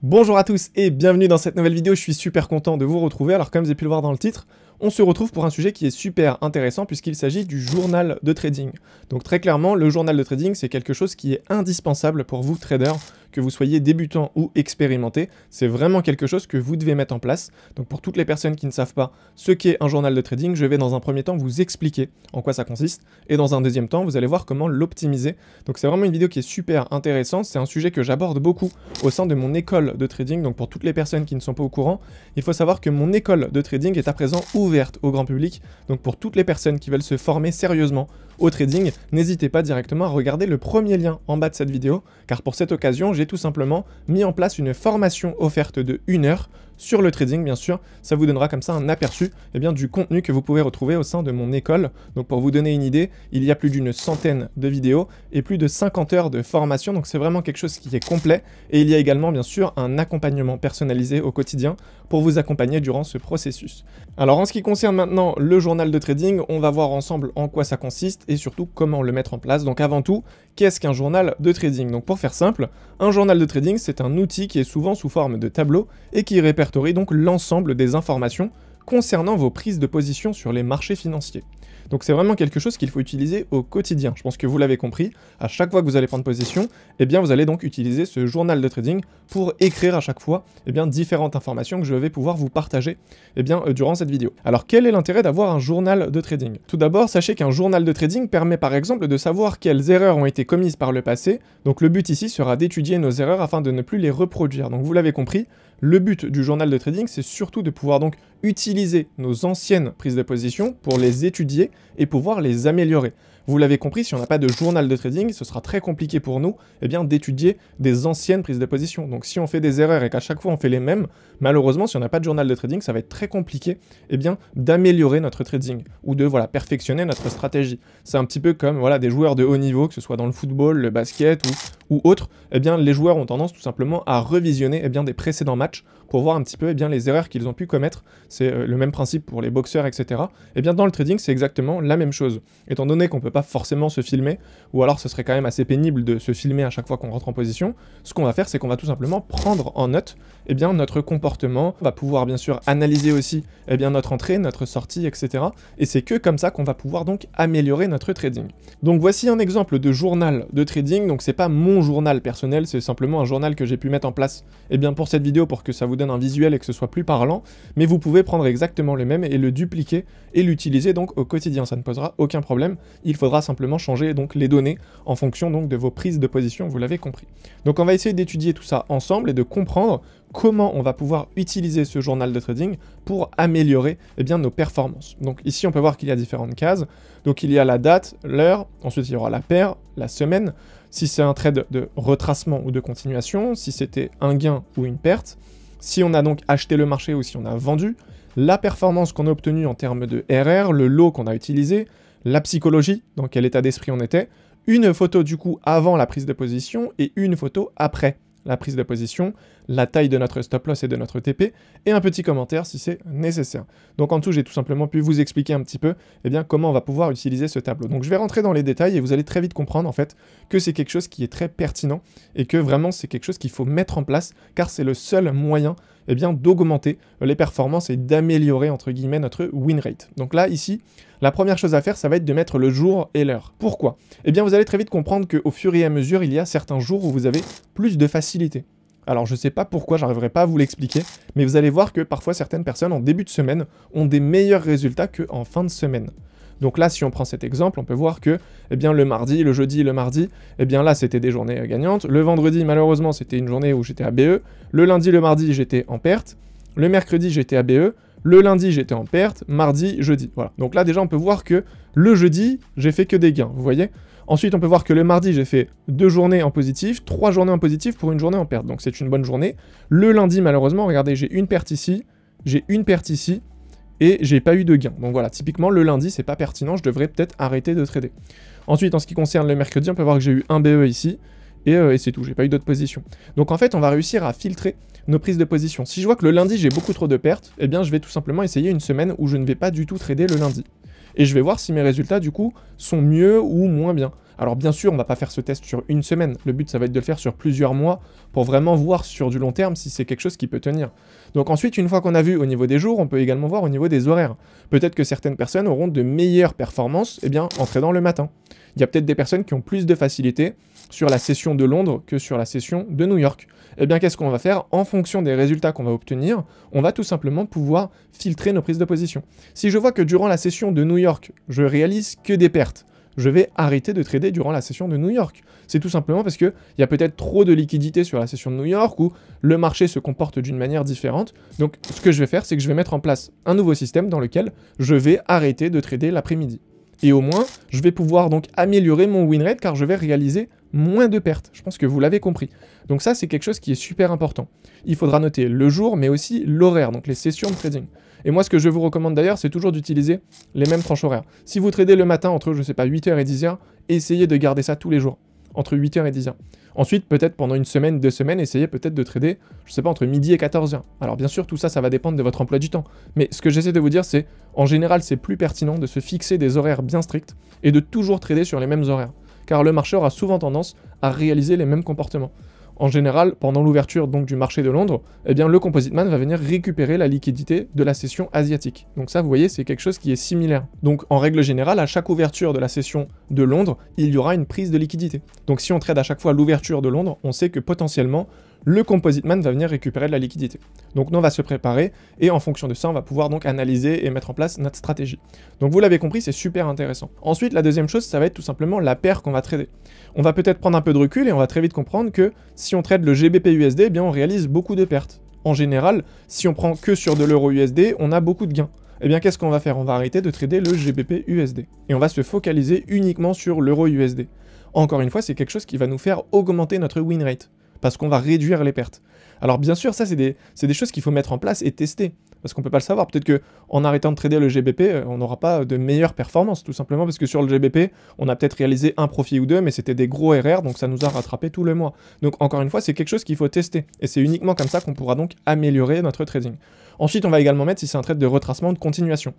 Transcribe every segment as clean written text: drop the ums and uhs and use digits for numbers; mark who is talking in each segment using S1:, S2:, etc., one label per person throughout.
S1: Bonjour à tous et bienvenue dans cette nouvelle vidéo, je suis super content de vous retrouver. Alors comme vous avez pu le voir dans le titre, on se retrouve pour un sujet qui est super intéressant puisqu'il s'agit du journal de trading. Donc très clairement, le journal de trading, c'est quelque chose qui est indispensable pour vous traders, que vous soyez débutant ou expérimenté. C'est vraiment quelque chose que vous devez mettre en place. Donc pour toutes les personnes qui ne savent pas ce qu'est un journal de trading, je vais dans un premier temps vous expliquer en quoi ça consiste. Et dans un deuxième temps, vous allez voir comment l'optimiser. Donc c'est vraiment une vidéo qui est super intéressante. C'est un sujet que j'aborde beaucoup au sein de mon école de trading. Donc pour toutes les personnes qui ne sont pas au courant, il faut savoir que mon école de trading est à présent ouverte au grand public. Donc pour toutes les personnes qui veulent se former sérieusement au trading, n'hésitez pas directement à regarder le premier lien en bas de cette vidéo, car pour cette occasion, j'ai tout simplement mis en place une formation offerte de 1 heure sur le trading, bien sûr. Ça vous donnera comme ça un aperçu du contenu que vous pouvez retrouver au sein de mon école. Donc pour vous donner une idée, il y a plus d'une centaine de vidéos et plus de 50 heures de formation. Donc c'est vraiment quelque chose qui est complet. Et il y a également bien sûr un accompagnement personnalisé au quotidien pour vous accompagner durant ce processus. Alors en ce qui concerne maintenant le journal de trading, on va voir ensemble en quoi ça consiste et surtout comment le mettre en place. Donc avant tout, qu'est-ce qu'un journal de trading? Donc pour faire simple, un journal de trading, c'est un outil qui est souvent sous forme de tableau et qui répertorie donc l'ensemble des informations concernant vos prises de position sur les marchés financiers. Donc c'est vraiment quelque chose qu'il faut utiliser au quotidien. Je pense que vous l'avez compris, à chaque fois que vous allez prendre position, vous allez donc utiliser ce journal de trading pour écrire à chaque fois différentes informations que je vais pouvoir vous partager durant cette vidéo. Alors quel est l'intérêt d'avoir un journal de trading? Tout d'abord, sachez qu'un journal de trading permet par exemple de savoir quelles erreurs ont été commises par le passé. Donc le but ici sera d'étudier nos erreurs afin de ne plus les reproduire. Donc vous l'avez compris, le but du journal de trading, c'est surtout de pouvoir donc utiliser nos anciennes prises de position pour les étudier et pouvoir les améliorer. Vous l'avez compris, si on n'a pas de journal de trading, ce sera très compliqué pour nous d'étudier des anciennes prises de position. Donc si on fait des erreurs et qu'à chaque fois on fait les mêmes, malheureusement, si on n'a pas de journal de trading, ça va être très compliqué d'améliorer notre trading ou de perfectionner notre stratégie. C'est un petit peu comme des joueurs de haut niveau, que ce soit dans le football, le basket ou autre, les joueurs ont tendance tout simplement à revisionner des précédents matchs pour voir un petit peu les erreurs qu'ils ont pu commettre. C'est le même principe pour les boxeurs, etc. Dans le trading, c'est exactement la même chose. Étant donné qu'on ne peut pas forcément se filmer, ou alors ce serait quand même assez pénible de se filmer à chaque fois qu'on rentre en position, ce qu'on va faire, c'est qu'on va tout simplement prendre en note notre comportement. On va pouvoir bien sûr analyser aussi notre entrée, notre sortie, etc. Et c'est que comme ça qu'on va pouvoir donc améliorer notre trading. Donc voici un exemple de journal de trading. Donc c'est pas mon journal personnel, c'est simplement un journal que j'ai pu mettre en place pour cette vidéo pour que ça vous donne un visuel et que ce soit plus parlant. Mais vous pouvez prendre exactement le même et le dupliquer et l'utiliser donc au quotidien. Ça ne posera aucun problème. Il faudra simplement changer donc les données en fonction donc de vos prises de position, vous l'avez compris. Donc on va essayer d'étudier tout ça ensemble et de comprendre comment on va pouvoir utiliser ce journal de trading pour améliorer nos performances. Donc ici on peut voir qu'il y a différentes cases. Donc il y a la date, l'heure, ensuite il y aura la paire, la semaine, si c'est un trade de retracement ou de continuation, si c'était un gain ou une perte, si on a donc acheté le marché ou si on a vendu, la performance qu'on a obtenue en termes de RR, le lot qu'on a utilisé, la psychologie, dans quel état d'esprit on était, une photo du coup avant la prise de position et une photo après la prise de position, la taille de notre stop loss et de notre TP, et un petit commentaire si c'est nécessaire. Donc en tout, j'ai tout simplement pu vous expliquer un petit peu comment on va pouvoir utiliser ce tableau. Donc je vais rentrer dans les détails et vous allez très vite comprendre en fait que c'est quelque chose qui est très pertinent et que vraiment c'est quelque chose qu'il faut mettre en place car c'est le seul moyen d'augmenter les performances et d'améliorer entre guillemets notre win rate. Donc là ici, la première chose à faire, ça va être de mettre le jour et l'heure. Pourquoi? Vous allez très vite comprendre qu'au fur et à mesure, il y a certains jours où vous avez plus de facilité. Alors je sais pas pourquoi, j'arriverai pas à vous l'expliquer, mais vous allez voir que parfois certaines personnes en début de semaine ont des meilleurs résultats qu'en fin de semaine. Donc là, si on prend cet exemple, on peut voir que le mardi, le jeudi, le mardi, là c'était des journées gagnantes. Le vendredi, malheureusement, c'était une journée où j'étais à BE. Le lundi, le mardi, j'étais en perte. Le mercredi, j'étais à BE. Le lundi, j'étais en perte. Mardi, jeudi. Voilà. Donc là, déjà, on peut voir que le jeudi, j'ai fait que des gains. Vous voyez? Ensuite, on peut voir que le mardi, j'ai fait 2 journées en positif, 3 journées en positif pour une journée en perte. Donc c'est une bonne journée. Le lundi, malheureusement, regardez, j'ai une perte ici, j'ai une perte ici, et j'ai pas eu de gain. Donc voilà, typiquement, le lundi, c'est pas pertinent, je devrais peut-être arrêter de trader. Ensuite, en ce qui concerne le mercredi, on peut voir que j'ai eu un BE ici, et c'est tout, j'ai pas eu d'autres positions. Donc en fait, on va réussir à filtrer nos prises de position. Si je vois que le lundi, j'ai beaucoup trop de pertes, je vais tout simplement essayer une semaine où je ne vais pas du tout trader le lundi. et je vais voir si mes résultats du coup sont mieux ou moins bien. Alors bien sûr, on va pas faire ce test sur une semaine, le but ça va être de le faire sur plusieurs mois pour vraiment voir sur du long terme si c'est quelque chose qui peut tenir. Donc ensuite, une fois qu'on a vu au niveau des jours, on peut également voir au niveau des horaires. Peut-être que certaines personnes auront de meilleures performances en tradant le matin. Il y a peut-être des personnes qui ont plus de facilité sur la session de Londres que sur la session de New York. Eh bien, qu'est-ce qu'on va faire? En fonction des résultats qu'on va obtenir, on va tout simplement pouvoir filtrer nos prises de position. Si je vois que durant la session de New York, je réalise que des pertes, je vais arrêter de trader durant la session de New York. C'est tout simplement parce qu'il y a peut-être trop de liquidité sur la session de New York ou le marché se comporte d'une manière différente. Donc, ce que je vais faire, c'est que je vais mettre en place un nouveau système dans lequel je vais arrêter de trader l'après-midi. Et au moins, je vais pouvoir donc améliorer mon win rate car je vais réaliser moins de pertes. Je pense que vous l'avez compris. Donc ça, c'est quelque chose qui est super important. Il faudra noter le jour, mais aussi l'horaire, donc les sessions de trading. Et moi, ce que je vous recommande d'ailleurs, c'est toujours d'utiliser les mêmes tranches horaires. Si vous tradez le matin entre, je sais pas, 8h et 10h, essayez de garder ça tous les jours, entre 8h et 10h. Ensuite, peut-être pendant une semaine, 2 semaines, essayez peut-être de trader, je sais pas, entre midi et 14h. Alors bien sûr, tout ça, ça va dépendre de votre emploi du temps. Mais ce que j'essaie de vous dire, c'est, en général, c'est plus pertinent de se fixer des horaires bien stricts et de toujours trader sur les mêmes horaires. Car le marché aura souvent tendance à réaliser les mêmes comportements. En général, pendant l'ouverture donc du marché de Londres, eh bien le Composite Man va venir récupérer la liquidité de la session asiatique. Donc ça, vous voyez, c'est quelque chose qui est similaire. Donc en règle générale, à chaque ouverture de la session de Londres, il y aura une prise de liquidité. Donc si on trade à chaque fois l'ouverture de Londres, on sait que potentiellement, le Composite Man va venir récupérer de la liquidité. Donc nous, on va se préparer et en fonction de ça, on va pouvoir donc analyser et mettre en place notre stratégie. Donc vous l'avez compris, c'est super intéressant. Ensuite, la deuxième chose, ça va être tout simplement la paire qu'on va trader. On va peut-être prendre un peu de recul et on va très vite comprendre que si on trade le GBP USD, eh bien on réalise beaucoup de pertes. En général, si on prend que sur de l'euro USD, on a beaucoup de gains. Eh bien qu'est-ce qu'on va faire? On va arrêter de trader le GBP USD et on va se focaliser uniquement sur l'euro USD. Encore une fois, c'est quelque chose qui va nous faire augmenter notre win rate, parce qu'on va réduire les pertes. Alors bien sûr, ça c'est des choses qu'il faut mettre en place et tester, parce qu'on peut pas le savoir. Peut-être qu'en arrêtant de trader le GBP, on n'aura pas de meilleures performances, tout simplement parce que sur le GBP, on a peut-être réalisé un profit ou deux, mais c'était des gros RR, donc ça nous a rattrapé tout le mois. Donc encore une fois, c'est quelque chose qu'il faut tester, et c'est uniquement comme ça qu'on pourra donc améliorer notre trading. Ensuite, on va également mettre si c'est un trade de retracement ou de continuation.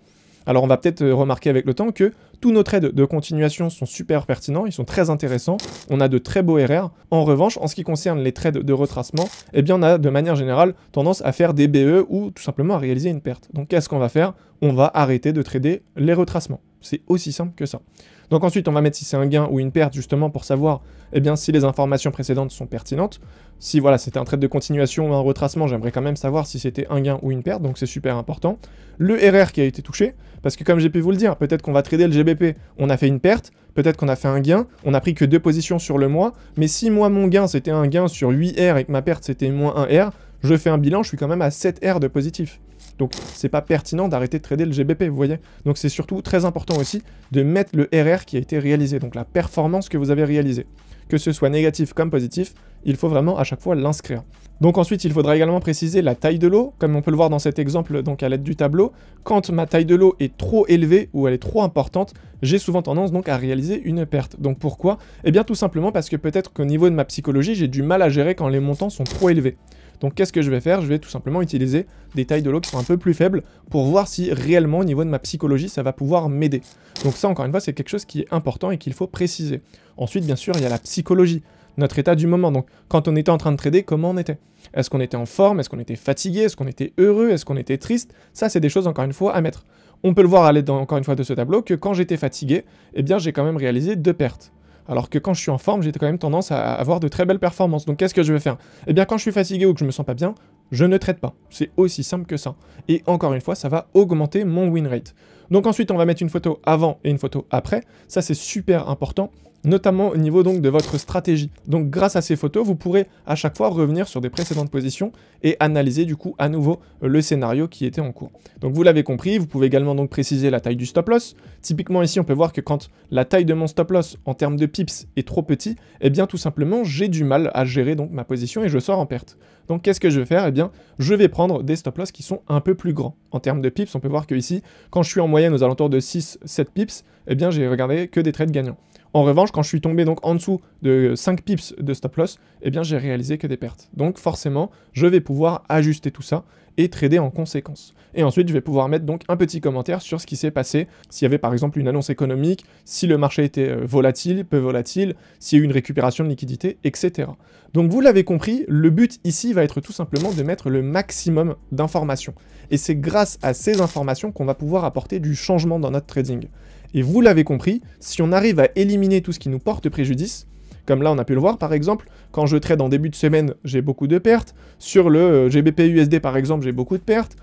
S1: Alors on va peut-être remarquer avec le temps que tous nos trades de continuation sont super pertinents, ils sont très intéressants, on a de très beaux RR. En revanche, en ce qui concerne les trades de retracement, eh bien on a de manière générale tendance à faire des BE ou tout simplement à réaliser une perte. Donc qu'est-ce qu'on va faire? On va arrêter de trader les retracements. C'est aussi simple que ça. Donc ensuite, on va mettre si c'est un gain ou une perte justement pour savoir eh bien, si les informations précédentes sont pertinentes. Si voilà, c'était un trade de continuation ou un retracement, j'aimerais quand même savoir si c'était un gain ou une perte, donc c'est super important. Le RR qui a été touché, parce que comme j'ai pu vous le dire, peut-être qu'on va trader le GBP, on a fait une perte, peut-être qu'on a fait un gain, on a pris que 2 positions sur le mois, mais si moi mon gain c'était un gain sur 8 R et que ma perte c'était moins 1 R, je fais un bilan, je suis quand même à 7 R de positif. Donc c'est pas pertinent d'arrêter de trader le GBP, vous voyez. Donc c'est surtout très important aussi de mettre le RR qui a été réalisé, donc la performance que vous avez réalisée. Que ce soit négatif comme positif, il faut vraiment à chaque fois l'inscrire. Donc ensuite, il faudra également préciser la taille de l'eau, comme on peut le voir dans cet exemple donc à l'aide du tableau. Quand ma taille de l'eau est trop élevée ou elle est trop importante, j'ai souvent tendance donc à réaliser une perte. Donc pourquoi? Eh bien tout simplement parce que peut-être qu'au niveau de ma psychologie, j'ai du mal à gérer quand les montants sont trop élevés. Donc qu'est-ce que je vais faire? Je vais tout simplement utiliser des tailles de l'eau qui sont un peu plus faibles pour voir si réellement au niveau de ma psychologie ça va pouvoir m'aider. Donc ça encore une fois c'est quelque chose qui est important et qu'il faut préciser. Ensuite bien sûr il y a la psychologie, notre état du moment. Donc quand on était en train de trader, comment on était? Est-ce qu'on était en forme? Est-ce qu'on était fatigué? Est-ce qu'on était heureux? Est-ce qu'on était triste? Ça c'est des choses encore une fois à mettre. On peut le voir à l'aide encore une fois de ce tableau que quand j'étais fatigué, eh bien j'ai quand même réalisé 2 pertes. Alors que quand je suis en forme, j'ai quand même tendance à avoir de très belles performances. Donc qu'est-ce que je vais faire? Eh bien quand je suis fatigué ou que je me sens pas bien, je ne trade pas. C'est aussi simple que ça. Et encore une fois, ça va augmenter mon win rate. Donc ensuite, on va mettre une photo avant et une photo après. Ça, c'est super important, notamment au niveau donc de votre stratégie. Donc grâce à ces photos, vous pourrez à chaque fois revenir sur des précédentes positions et analyser du coup à nouveau le scénario qui était en cours. Donc vous l'avez compris, vous pouvez également donc préciser la taille du stop loss. Typiquement ici, on peut voir que quand la taille de mon stop loss en termes de pips est trop petit, eh bien tout simplement, j'ai du mal à gérer donc ma position et je sors en perte. Donc qu'est-ce que je vais faire? Eh bien, je vais prendre des stop loss qui sont un peu plus grands. En termes de pips, on peut voir que ici, quand je suis en moyenne aux alentours de 6-7 pips, eh bien j'ai regardé que des trades gagnants. En revanche, quand je suis tombé donc en dessous de 5 pips de stop loss, eh bien j'ai réalisé que des pertes. Donc forcément, je vais pouvoir ajuster tout ça et trader en conséquence. Et ensuite, je vais pouvoir mettre donc un petit commentaire sur ce qui s'est passé, s'il y avait par exemple une annonce économique, si le marché était volatile, peu volatile, s'il y a eu une récupération de liquidité, etc. Donc vous l'avez compris, le but ici va être tout simplement de mettre le maximum d'informations. Et c'est grâce à ces informations qu'on va pouvoir apporter du changement dans notre trading. Et vous l'avez compris, si on arrive à éliminer tout ce qui nous porte préjudice, comme là on a pu le voir par exemple, quand je trade en début de semaine, j'ai beaucoup de pertes, sur le GBP USD par exemple, j'ai beaucoup de pertes,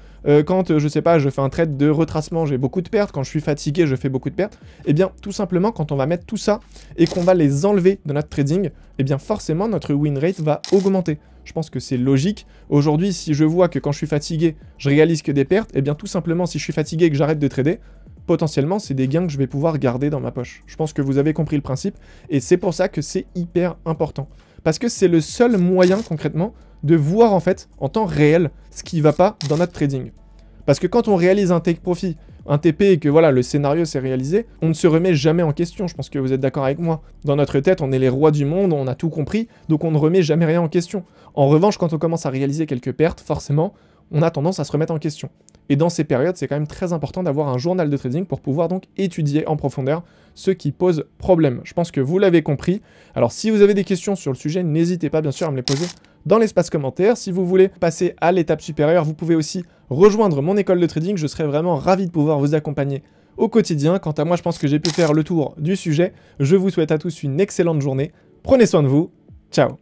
S1: quand je sais pas, je fais un trade de retracement, j'ai beaucoup de pertes, quand je suis fatigué, je fais beaucoup de pertes, et bien tout simplement quand on va mettre tout ça et qu'on va les enlever de notre trading, et bien forcément notre win rate va augmenter. Je pense que c'est logique. Aujourd'hui, si je vois que quand je suis fatigué, je réalise que des pertes, et bien tout simplement si je suis fatigué et que j'arrête de trader, potentiellement, c'est des gains que je vais pouvoir garder dans ma poche. Je pense que vous avez compris le principe, et c'est pour ça que c'est hyper important. Parce que c'est le seul moyen, concrètement, de voir, en fait, en temps réel, ce qui ne va pas dans notre trading. Parce que quand on réalise un take profit, un TP, et que voilà, le scénario s'est réalisé, on ne se remet jamais en question, je pense que vous êtes d'accord avec moi. Dans notre tête, on est les rois du monde, on a tout compris, donc on ne remet jamais rien en question. En revanche, quand on commence à réaliser quelques pertes, forcément, on a tendance à se remettre en question. Et dans ces périodes, c'est quand même très important d'avoir un journal de trading pour pouvoir donc étudier en profondeur ce qui pose problème. Je pense que vous l'avez compris. Alors si vous avez des questions sur le sujet, n'hésitez pas bien sûr à me les poser dans l'espace commentaire. Si vous voulez passer à l'étape supérieure, vous pouvez aussi rejoindre mon école de trading. Je serai vraiment ravi de pouvoir vous accompagner au quotidien. Quant à moi, je pense que j'ai pu faire le tour du sujet. Je vous souhaite à tous une excellente journée. Prenez soin de vous. Ciao.